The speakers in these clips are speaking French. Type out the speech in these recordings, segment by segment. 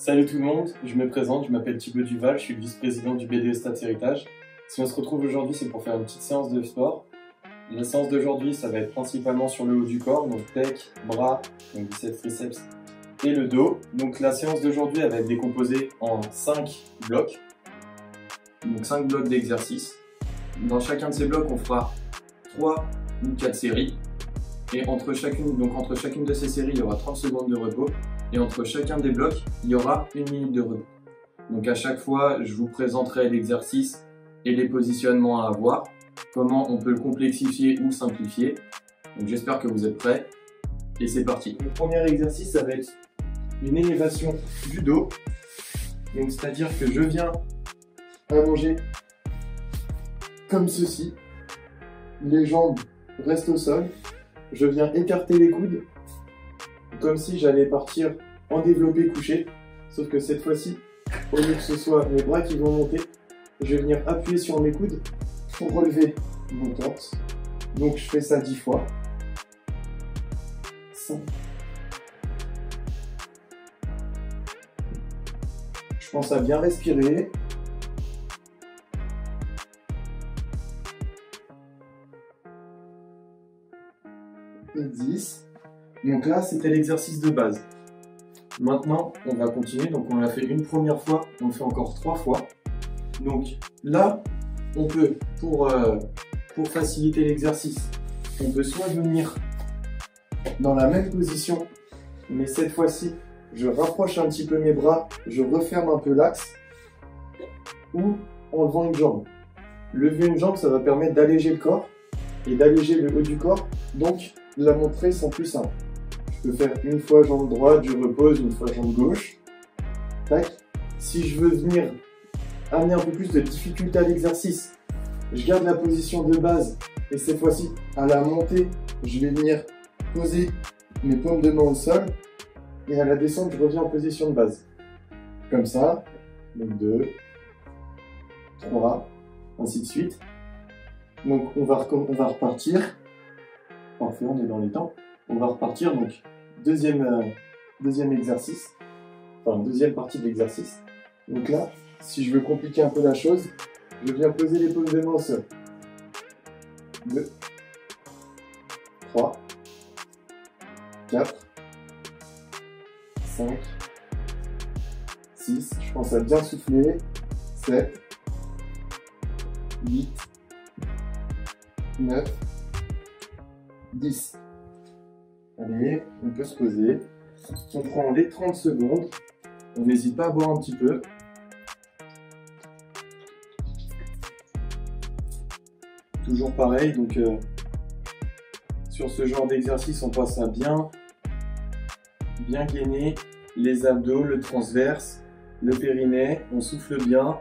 Salut tout le monde, je me présente, je m'appelle Thibaut Duval, je suis le vice-président du BDE Stats Héritage. Si on se retrouve aujourd'hui, c'est pour faire une petite séance de sport. La séance d'aujourd'hui, ça va être principalement sur le haut du corps, donc pec, bras, donc biceps, triceps et le dos. Donc la séance d'aujourd'hui, elle va être décomposée en 5 blocs. Donc 5 blocs d'exercices. Dans chacun de ces blocs, on fera 3 ou 4 séries. Et entre chacune de ces séries, il y aura 30 secondes de repos. Et entre chacun des blocs, il y aura 1 minute de repos. Donc à chaque fois, je vous présenterai l'exercice et les positionnements à avoir, comment on peut le complexifier ou le simplifier. Donc j'espère que vous êtes prêts. Et c'est parti. Le premier exercice, ça va être une élévation du dos. Donc c'est-à-dire que je viens allonger comme ceci. Les jambes restent au sol. Je viens écarter les coudes, comme si j'allais partir en développé couché, sauf que cette fois-ci, au lieu que ce soit mes bras qui vont monter, je vais venir appuyer sur mes coudes pour relever mon torse. Donc je fais ça 10 fois. 5. Je pense à bien respirer. 10. Donc là, c'était l'exercice de base. Maintenant, on va continuer. Donc on l'a fait une première fois, on le fait encore 3 fois. Donc là, on peut, pour faciliter l'exercice, on peut soit venir dans la même position, mais cette fois-ci, je rapproche un petit peu mes bras, je referme un peu l'axe, ou en levant une jambe. Lever une jambe, ça va permettre d'alléger le corps et d'alléger le haut du corps. Donc, la montrer sont plus simples. Je peux faire une fois jambe droite, je repose, une fois jambe gauche. Tac. Si je veux venir amener un peu plus de difficulté à l'exercice, je garde la position de base et cette fois-ci, à la montée, je vais venir poser mes paumes de main au sol et à la descente, je reviens en position de base. Comme ça. Donc 2, 3, ainsi de suite. Donc on va repartir. Parfait, on est dans les temps. On va repartir, donc deuxième exercice, enfin deuxième partie de l'exercice. Donc là, si je veux compliquer un peu la chose, je viens poser les paumes de main au sol. 2, 3, 4, 5, 6, je pense à bien souffler, 7, 8, 9, 10. Allez, on peut se poser. On prend les 30 secondes. On n'hésite pas à boire un petit peu. Toujours pareil, donc sur ce genre d'exercice, on passe à bien gainer les abdos, le transverse, le périnée. On souffle bien.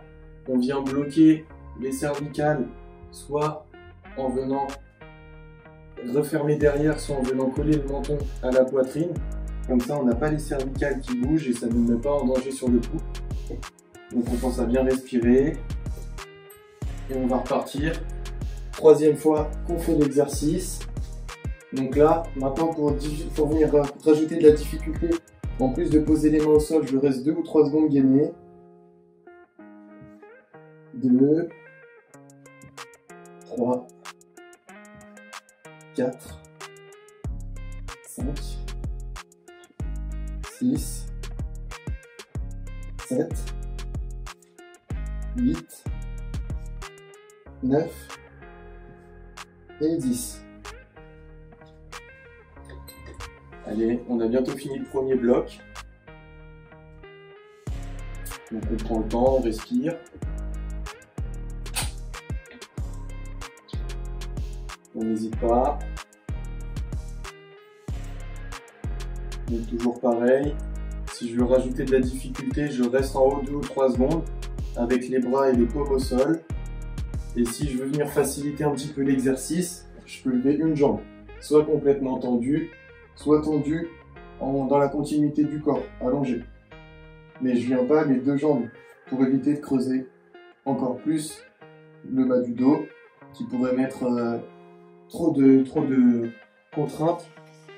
On vient bloquer les cervicales, soit en venant refermer derrière, soit en venant coller le menton à la poitrine. Comme ça, on n'a pas les cervicales qui bougent et ça ne met pas en danger sur le cou. Donc on pense à bien respirer. Et on va repartir. Troisième fois qu'on fait l'exercice. Donc là, maintenant pour venir rajouter de la difficulté, en plus de poser les mains au sol, je reste 2 ou 3 secondes gainées. 2, 3, 4, 5, 6, 7, 8, 9 et 10. Allez, on a bientôt fini le premier bloc. Donc on prend le temps, on respire. On n'hésite pas. Donc toujours pareil. Si je veux rajouter de la difficulté, je reste en haut 2 ou 3 secondes avec les bras et les paumes au sol. Et si je veux venir faciliter un petit peu l'exercice, je peux lever une jambe, soit complètement tendue, soit tendue dans la continuité du corps, allongée. Mais je viens pas les 2 jambes pour éviter de creuser encore plus le bas du dos qui pourrait mettre trop de contraintes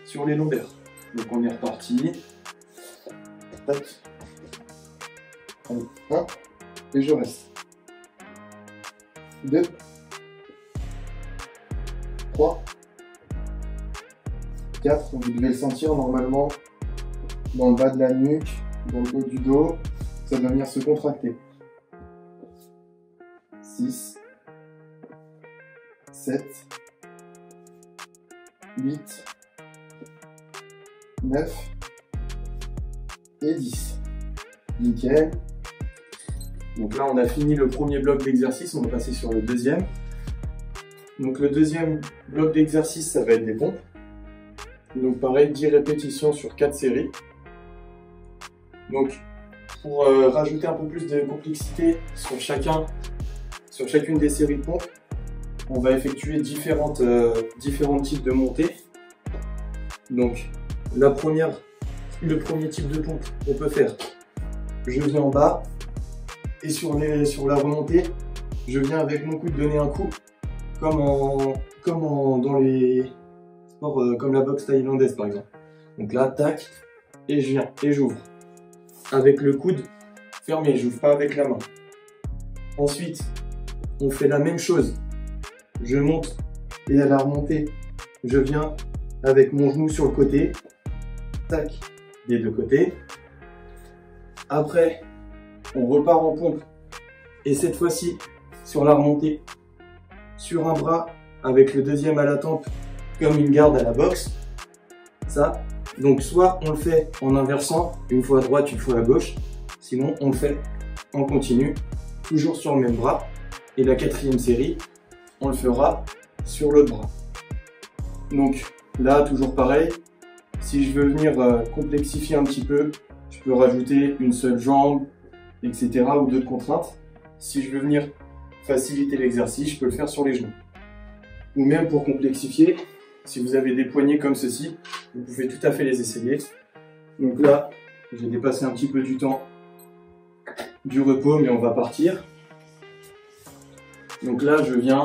sur les lombaires. Donc on est reparti. Tac. Allez, 1, et je reste. 2, 3, 4, vous devez le sentir normalement dans le bas de la nuque, dans le haut du dos, ça doit venir se contracter. 6, 7, 8, 9 et 10. Nickel. Donc là, on a fini le premier bloc d'exercice, on va passer sur le deuxième. Donc le deuxième bloc d'exercice, ça va être des pompes. Donc pareil, 10 répétitions sur 4 séries. Donc pour rajouter un peu plus de complexité sur chacune des séries de pompes, on va effectuer différents types de montées. Donc le premier type de pompe, on peut faire, je viens en bas et sur la remontée, je viens avec mon coude donner un coup, dans les sports comme la boxe thaïlandaise par exemple. Donc là, tac, et je viens et j'ouvre. Avec le coude fermé, j'ouvre pas avec la main. Ensuite, on fait la même chose. Je monte et à la remontée, je viens avec mon genou sur le côté, tac, des deux côtés. Après, on repart en pompe et cette fois-ci, sur la remontée, sur un bras avec le deuxième à la tempe comme une garde à la boxe. Ça, donc soit on le fait en inversant, une fois à droite, une fois à gauche, sinon on le fait en continu, toujours sur le même bras. Et la quatrième série, on le fera sur l'autre bras. Donc là, toujours pareil, si je veux venir complexifier un petit peu, je peux rajouter une seule jambe, etc. ou d'autres contraintes. Si je veux venir faciliter l'exercice, je peux le faire sur les genoux. Ou même pour complexifier, si vous avez des poignets comme ceci, vous pouvez tout à fait les essayer. Donc là, j'ai dépassé un petit peu du temps du repos, mais on va partir. Donc là, je viens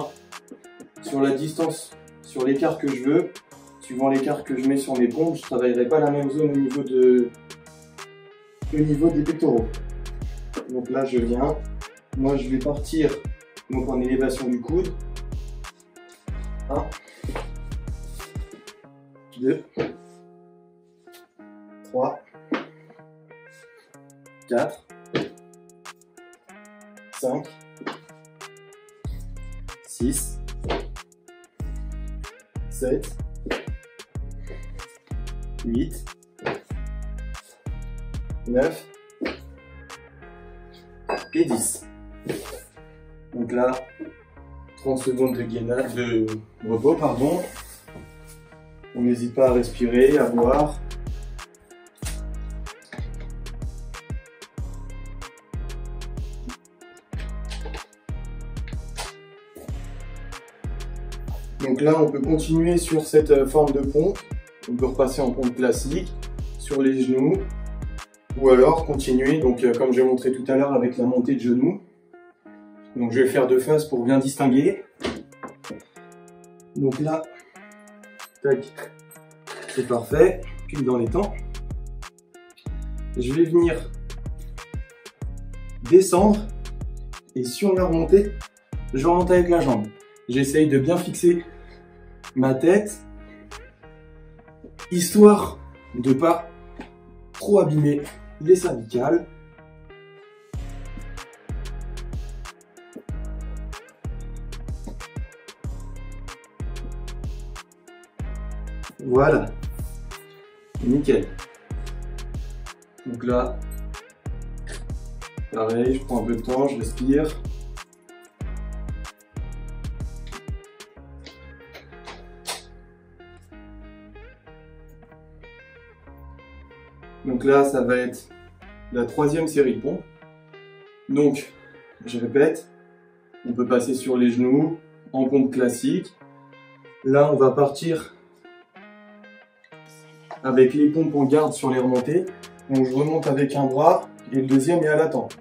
sur la distance, sur l'écart que je veux. Suivant l'écart que je mets sur mes pompes, je ne travaillerai pas la même zone au niveau des pectoraux. Donc là, je viens. Moi, je vais partir donc en élévation du coude. 1, 2, 3, 4, 5, 6, 7, 8, 9 et 10. Donc là, 30 secondes de gainage, de repos, pardon. On n'hésite pas à respirer, à boire. Donc là, on peut continuer sur cette forme de pompe. On peut repasser en pompe classique, sur les genoux, ou alors continuer, donc comme j'ai montré tout à l'heure avec la montée de genoux. Donc je vais faire de face pour bien distinguer. Donc là, tac, c'est parfait, pile dans les temps. Je vais venir descendre et sur la remontée, je remonte avec la jambe. J'essaye de bien fixer ma tête, histoire de pas trop abîmer les cervicales. Voilà, nickel. Donc là, pareil, je prends un peu de temps, je respire. Donc là, ça va être la troisième série de pompes. Donc, je répète, on peut passer sur les genoux, en pompe classique. Là, on va partir avec les pompes en garde sur les remontées. Donc, je remonte avec un bras et le deuxième est à la tempe.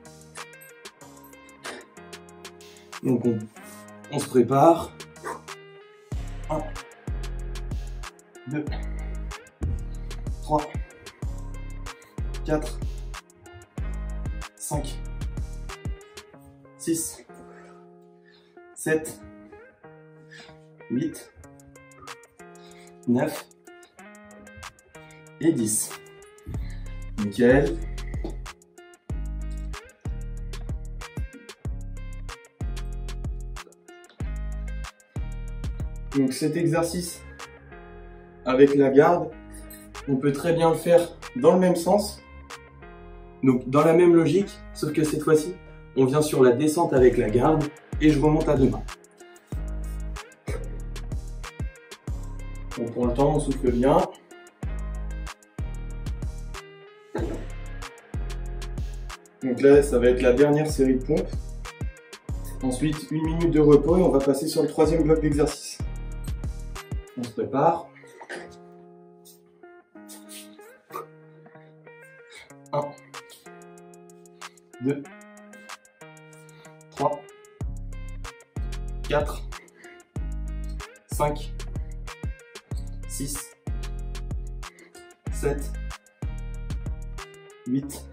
Donc, on se prépare. 1, 2, 3, 4, 5, 6, 7, 8, 9 et 10. Nickel. Donc cet exercice avec la garde, on peut très bien le faire dans le même sens, donc dans la même logique, sauf que cette fois-ci, on vient sur la descente avec la garde et je remonte à deux mains. On prend le temps, on souffle bien. Donc là, ça va être la dernière série de pompes. Ensuite, 1 minute de repos et on va passer sur le troisième bloc d'exercice. On se prépare. 1, 2, 3, 4, 5, 6, 7, 8,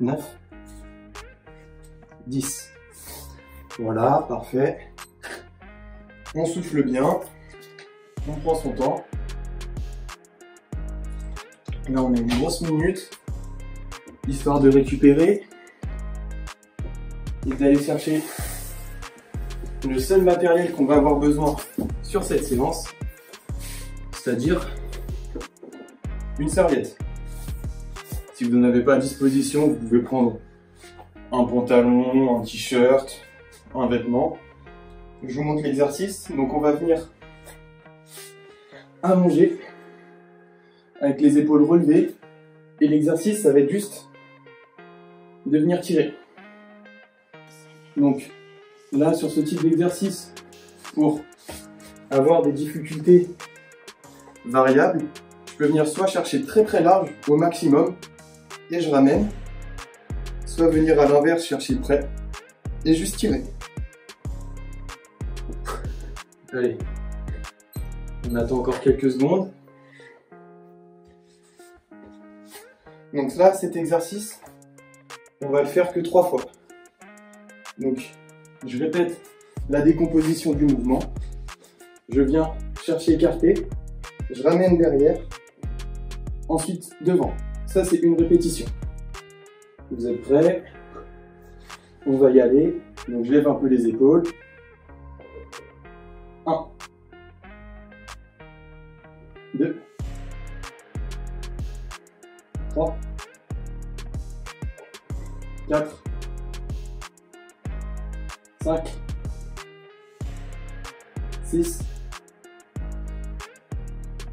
9, 10. Voilà, parfait. On souffle bien. On prend son temps. Là, on a une grosse minute, histoire de récupérer et d'aller chercher le seul matériel qu'on va avoir besoin sur cette séance, c'est-à-dire une serviette. Si vous n'en avez pas à disposition, vous pouvez prendre un pantalon, un t-shirt, un vêtement. Je vous montre l'exercice. Donc on va venir allonger avec les épaules relevées et l'exercice ça va être juste de venir tirer. Donc là sur ce type d'exercice, pour avoir des difficultés variables, je peux venir soit chercher très très large au maximum et je ramène, soit venir à l'inverse chercher près et juste tirer. Allez, on attend encore quelques secondes. Donc là, cet exercice, on va le faire que 3 fois. Donc, je répète la décomposition du mouvement. Je viens chercher écarté, je ramène derrière, ensuite devant. Ça, c'est une répétition. Vous êtes prêts? On va y aller. Donc, je lève un peu les épaules. 1, 2, 3, 4, 5, 6,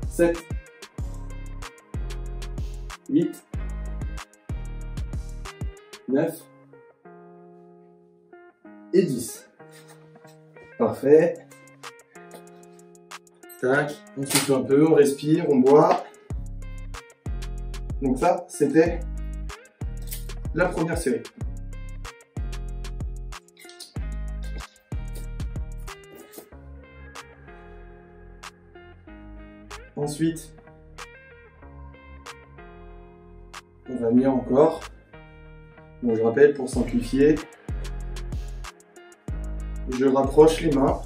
7, 8, 9 et 10. Parfait. Tac, on souffle un peu, on respire, on boit. Donc ça, c'était la première série. Ensuite, on va venir encore. Donc je rappelle, pour simplifier, je rapproche les mains.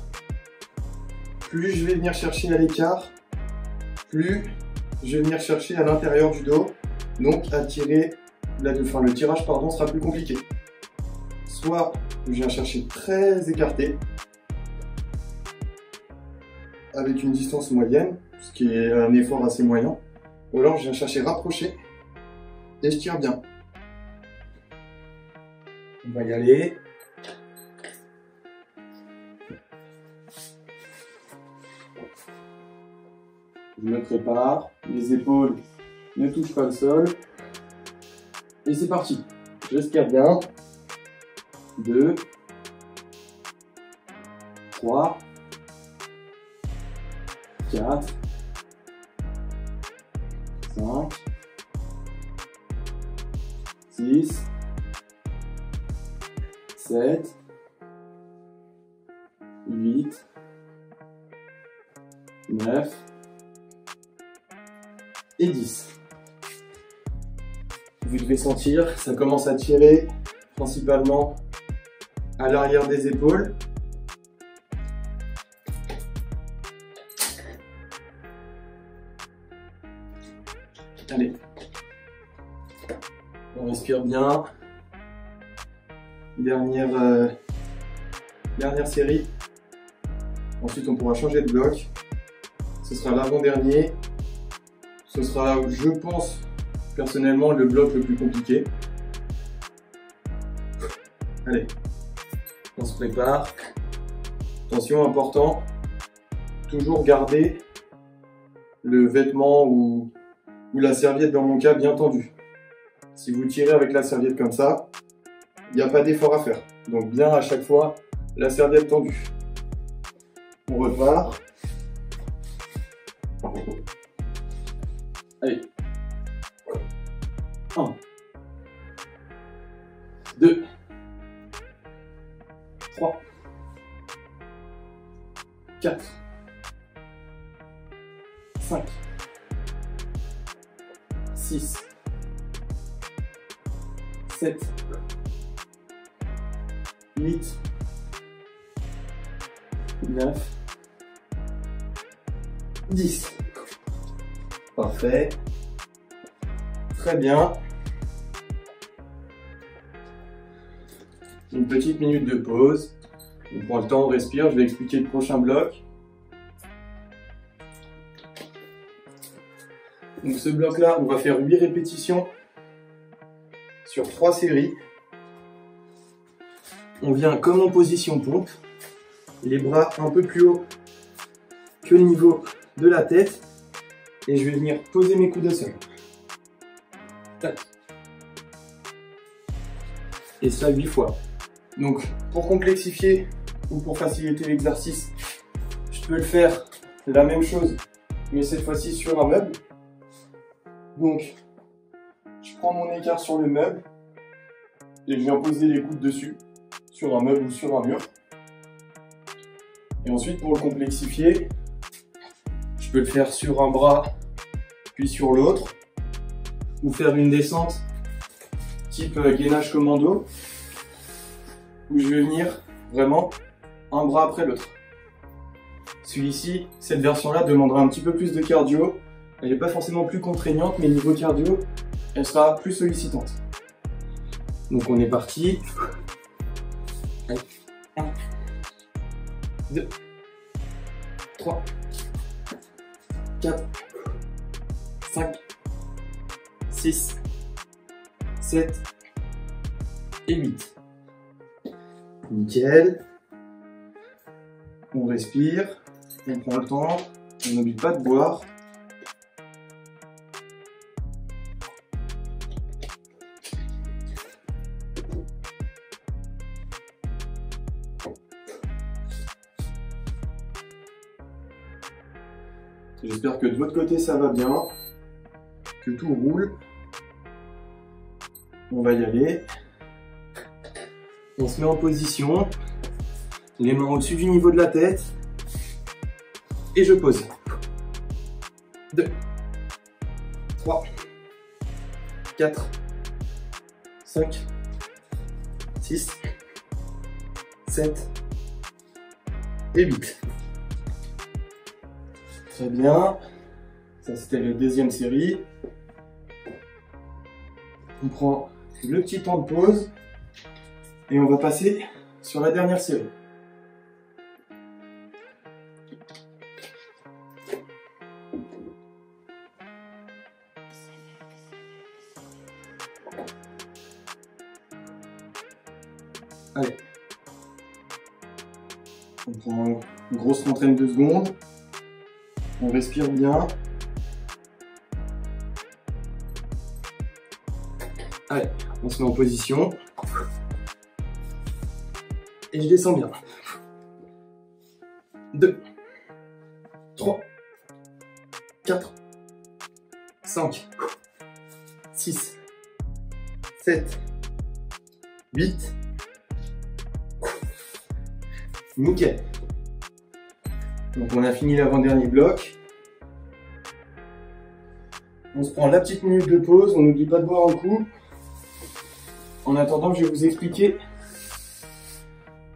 Plus je vais venir chercher à l'écart, plus je vais venir chercher à l'intérieur du dos. Donc à tirer, le tirage pardon, sera plus compliqué. Soit je viens chercher très écarté, avec une distance moyenne, ce qui est un effort assez moyen. Ou alors je viens chercher rapproché et je tire bien. On va y aller. Je me prépare, les épaules ne touchent pas le sol. Et c'est parti. J'espère bien. 2, 3, 4, 5, 6, 7, 8, 9 et 10. Vous devez sentir, ça commence à tirer principalement à l'arrière des épaules. Allez. On respire bien. Dernière série. Ensuite, on pourra changer de bloc. Ce sera l'avant-dernier. Ce sera, je pense, personnellement, le bloc le plus compliqué. Allez, on se prépare. Attention, important, toujours garder le vêtement ou la serviette, dans mon cas, bien tendue. Si vous tirez avec la serviette comme ça, il n'y a pas d'effort à faire. Donc bien à chaque fois, la serviette tendue. On repart. Allez. 1, 2, 3, 4, 5, 6, 7, 8, 9, 10. Parfait. Très bien. Une petite minute de pause. On prend le temps, on respire. Je vais expliquer le prochain bloc. Donc ce bloc-là, on va faire 8 répétitions sur 3 séries. On vient comme en position pompe. Les bras un peu plus haut que le niveau de la tête. Et je vais venir poser mes coudes au sol. Tac. Et ça 8 fois. Donc pour complexifier ou pour faciliter l'exercice, je peux le faire la même chose, mais cette fois-ci sur un meuble. Donc je prends mon écart sur le meuble et je viens poser les coudes dessus, sur un meuble ou sur un mur. Et ensuite pour le complexifier, je peux le faire sur un bras puis sur l'autre, ou faire une descente type gainage commando, où je vais venir vraiment un bras après l'autre. Celui-ci, cette version-là demandera un petit peu plus de cardio. Elle n'est pas forcément plus contraignante, mais niveau cardio, elle sera plus sollicitante. Donc on est parti. Allez. 1, 2, 3, 4, 5, 6, 7 et 8. Nickel. On respire, on prend le temps, on n'oublie pas de boire. J'espère que de votre côté ça va bien, que tout roule. On va y aller. On se met en position, les mains au-dessus du niveau de la tête, et je pose. 2, 3, 4, 5, 6, 7 et 8. Très bien. Ça, c'était la deuxième série. On prend le petit temps de pause et on va passer sur la dernière série. Allez. On prend une grosse contrainte de secondes. On respire bien. Allez, on se met en position. Et je descends bien. 2, 3, 4, 5, 6, 7, 8. Nickel. Donc on a fini l'avant-dernier bloc. On se prend la petite minute de pause, on n'oublie pas de boire un coup. En attendant, je vais vous expliquer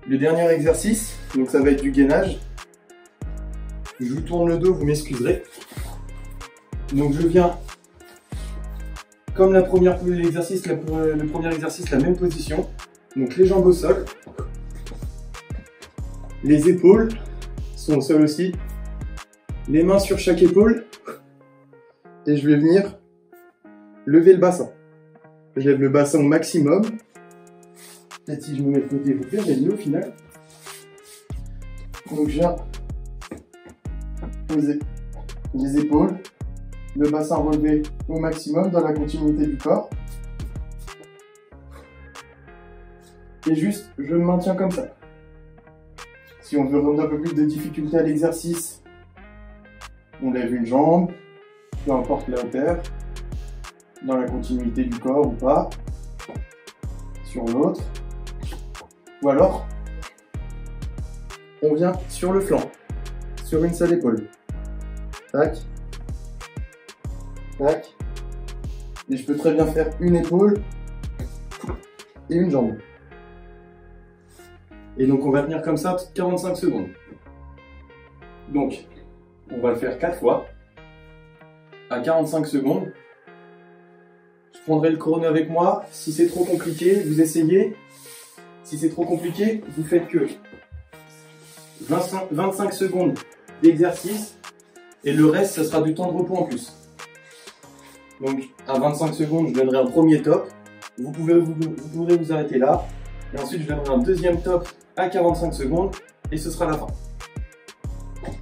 Le dernier exercice, donc ça va être du gainage. Je vous tourne le dos, vous m'excuserez. Donc je viens, comme le premier exercice, la même position. Donc les jambes au sol. Les épaules sont au sol aussi. Les mains sur chaque épaule. Et je vais venir lever le bassin. Je lève le bassin au maximum. Peut-être si je me mets de côté, vous perdez mieux au final. Donc je viens poser les épaules, le bassin relevé au maximum dans la continuité du corps. Et juste, je me maintiens comme ça. Si on veut rendre un peu plus de difficulté à l'exercice, on lève une jambe, peu importe la hauteur, dans la continuité du corps ou pas, sur l'autre. Ou alors, on vient sur le flanc, sur une seule épaule. Tac, tac. Et je peux très bien faire une épaule et une jambe. Et donc on va tenir comme ça 45 secondes. Donc, on va le faire 4 fois. À 45 secondes. Je prendrai le chrono avec moi. Si c'est trop compliqué, vous essayez. Si c'est trop compliqué, vous faites que 25 secondes d'exercice et le reste, ça sera du temps de repos en plus. Donc à 25 secondes, je donnerai un premier top. Vous pourrez vous arrêter là. Et ensuite, je donnerai un deuxième top à 45 secondes et ce sera la fin.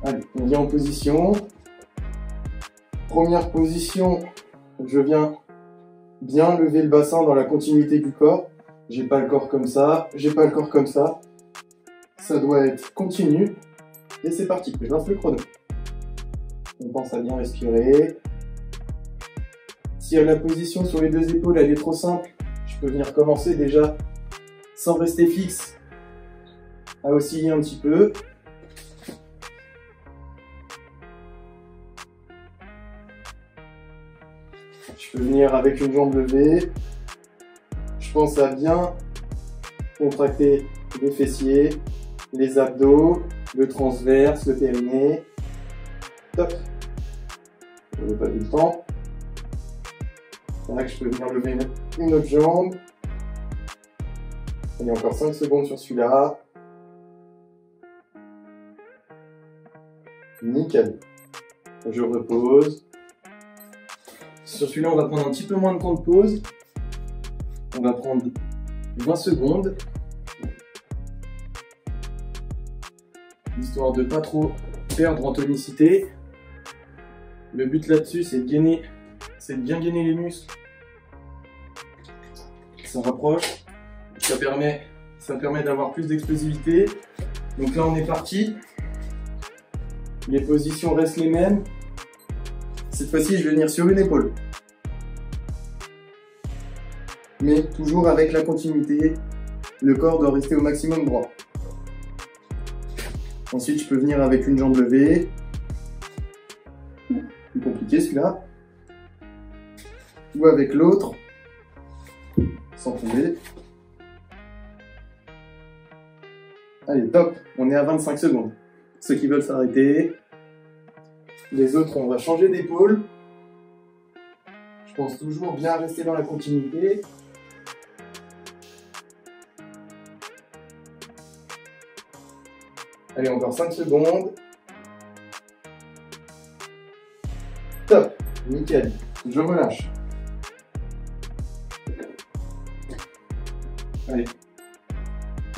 Allez, on vient en position. Première position, je viens bien lever le bassin dans la continuité du corps. J'ai pas le corps comme ça, j'ai pas le corps comme ça. Ça doit être continu. Et c'est parti, je lance le chrono. On pense à bien respirer. Si la position sur les deux épaules elle est trop simple, je peux venir commencer déjà sans rester fixe, à osciller un petit peu. Je peux venir avec une jambe levée. Je pense à bien contracter les fessiers, les abdos, le transverse, le périnée. Top. Je n'ai pas eu le temps. Là, je peux venir lever une autre jambe. Il y a encore 5 secondes sur celui-là. Nickel. Je repose. Sur celui-là, on va prendre un petit peu moins de temps de pause. On va prendre 20 secondes. Histoire de ne pas trop perdre en tonicité. Le but là-dessus, c'est de bien gainer les muscles. Ça rapproche. Ça permet d'avoir plus d'explosivité. Donc là, on est parti. Les positions restent les mêmes. Cette fois-ci, je vais venir sur une épaule. Mais toujours avec la continuité. Le corps doit rester au maximum droit. Ensuite, je peux venir avec une jambe levée. Plus compliqué celui-là. Ou avec l'autre. Sans tomber. Allez, top. On est à 25 secondes. Ceux qui veulent s'arrêter. Les autres, on va changer d'épaule. Je pense toujours bien rester dans la continuité. Allez, encore 5 secondes. Top, nickel. Je relâche. Allez,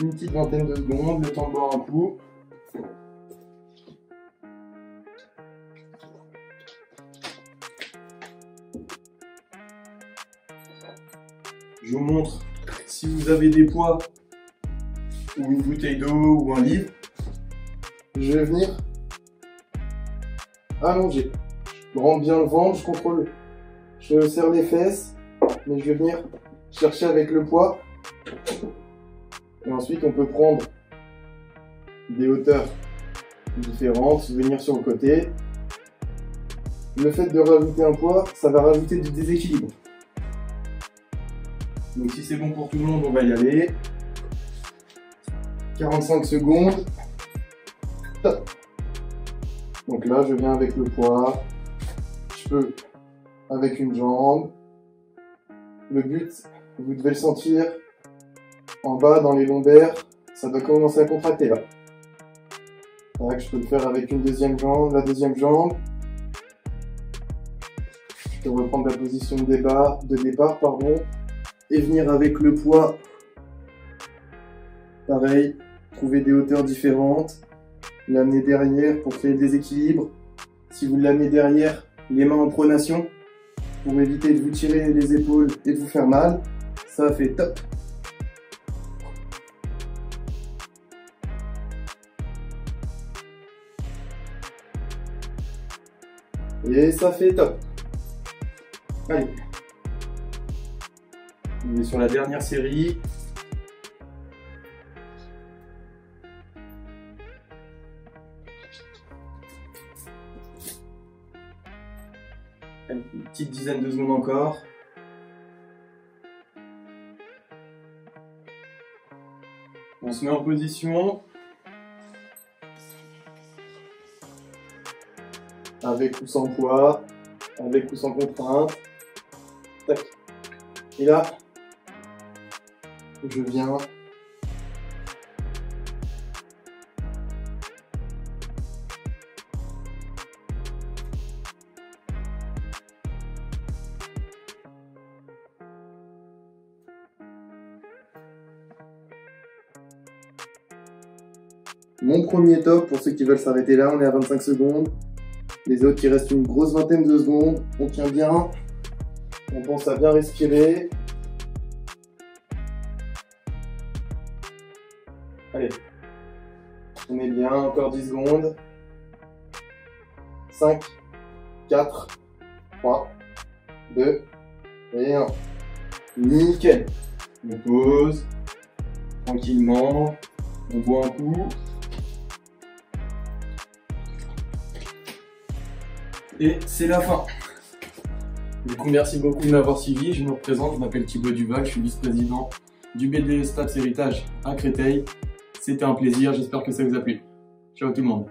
une petite vingtaine de secondes, le temps de boire un coup. Je vous montre, si vous avez des poids, ou une bouteille d'eau, ou un livre, je vais venir allonger. Je rends bien le ventre, je contrôle, je serre les fesses, mais je vais venir chercher avec le poids. Et ensuite, on peut prendre des hauteurs différentes, venir sur le côté. Le fait de rajouter un poids, ça va rajouter du déséquilibre. Donc si c'est bon pour tout le monde, on va y aller. 45 secondes. Top. Donc là, je viens avec le poids. Je peux avec une jambe. Le but, vous devez le sentir en bas dans les lombaires. Ça doit commencer à contracter là. Tac, je peux le faire avec une deuxième jambe, la deuxième jambe. Je peux reprendre la position de départ, et venir avec le poids. Pareil, trouver des hauteurs différentes, l'amener derrière pour créer le déséquilibre. Si vous l'amenez derrière, les mains en pronation, pour éviter de vous tirer les épaules et de vous faire mal, ça fait top. Et ça fait top. Allez. On est sur la dernière série. Une petite dizaine de secondes encore. On se met en position. Avec ou sans poids, avec ou sans contrainte. Tac. Et là, je viens. Mon premier top, pour ceux qui veulent s'arrêter là, on est à 25 secondes. Les autres, il reste une grosse vingtaine de secondes. On tient bien. On pense à bien respirer. Allez. On est bien. Encore 10 secondes. 5, 4, 3, 2 et 1. Nickel. On pose. Tranquillement. On boit un coup. Et c'est la fin. Du coup, merci beaucoup de m'avoir suivi. Je me représente, je m'appelle Thibaut Duvac, je suis vice-président du BDE Stats Héritage à Créteil. C'était un plaisir, j'espère que ça vous a plu. Ciao tout le monde.